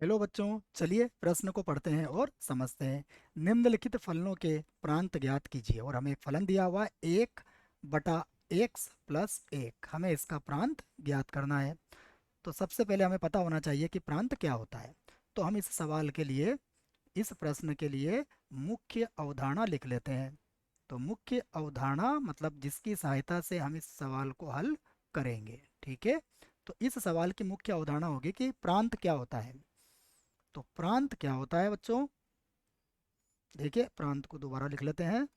Hello बच्चों, चलिए प्रश्न को पढ़ते हैं और समझते हैं। निम्नलिखित फलनों के प्रांत ज्ञात कीजिए। और हमें एक फलन दिया हुआ है 1/x+1। हमें इसका प्रांत ज्ञात करना है। तो सबसे पहले हमें पता होना चाहिए कि प्रांत क्या होता है। तो हम इस सवाल के लिए, इस प्रश्न के लिए मुख्य अवधारणा लिख लेते हैं। तो मुख्य अवधारणा मतलब जिसकी सहायता से हम इस सवाल को हल करेंगे। ठीक है। तो इस सवाल की मुख्य अवधारणा होगी कि प्रांत क्या होता है। तो प्रांत क्या होता है बच्चों? देखिए, प्रांत को दोबारा लिख लेते हैं।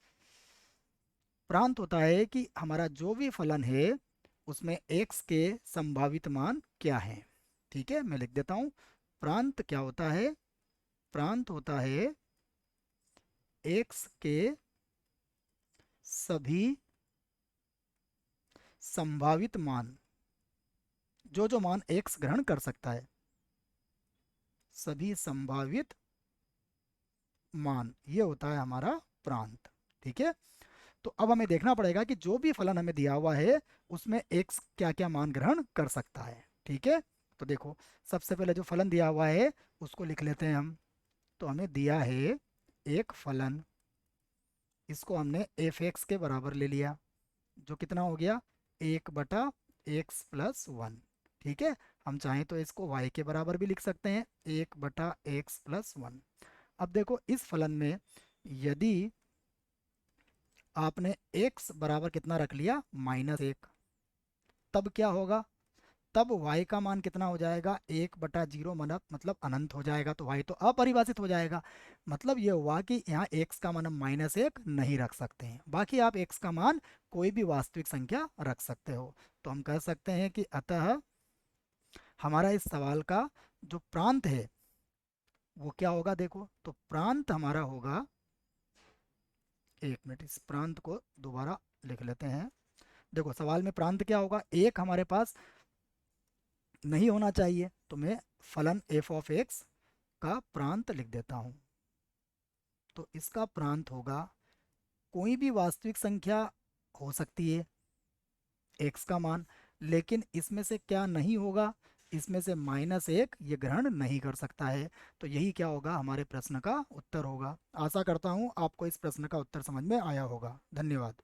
प्रांत होता है कि हमारा जो भी फलन है उसमें x के संभावित मान क्या हैं। ठीक है, मैं लिख देता हूँ। प्रांत क्या होता है? प्रांत होता है x के सभी संभावित मान, जो जो मान x ग्रहण कर सकता है, सभी संभावित मान, ये होता है हमारा प्रांत। ठीक है। तो अब हमें देखना पड़ेगा कि जो भी फलन हमें दिया हुआ है उसमें x क्या क्या मान ग्रहण कर सकता है। ठीक है। तो देखो, सबसे पहले जो फलन दिया हुआ है उसको लिख लेते हैं हम। तो हमें दिया है एक फलन, इसको हमने f(x) के बराबर ले लिया, जो कितना हो गया 1/x+1। ठीक है। हम चाहें तो इसको y के बराबर भी लिख सकते हैं, 1/x+1। अब देखो, इस फलन में यदि आपने x बराबर कितना रख लिया, -1, तब क्या होगा? तब y का मान कितना हो जाएगा, 1/0, मतलब अनंत हो जाएगा। तो y तो अपरिभाषित हो जाएगा। मतलब ये हुआ कि यहाँ x का मान हम -1 नहीं रख सकते हैं, बाकी आप x का मान कोई भी वास्तविक संख्या रख सकते हो। तो हम कह सकते हैं कि अतः हमारा इस सवाल का जो प्रांत है वो क्या होगा। देखो, तो प्रांत हमारा होगा, एक मिनट, इस प्रांत को दोबारा लिख लेते हैं। देखो, सवाल में प्रांत क्या होगा, एक हमारे पास नहीं होना चाहिए। तो मैं फलन f(x) का प्रांत लिख देता हूँ। तो इसका प्रांत होगा, कोई भी वास्तविक संख्या हो सकती है x का मान, लेकिन इसमें से क्या नहीं होगा, इसमें से -1 ये ग्रहण नहीं कर सकता है। तो यही क्या होगा, हमारे प्रश्न का उत्तर होगा। आशा करता हूँ आपको इस प्रश्न का उत्तर समझ में आया होगा। धन्यवाद।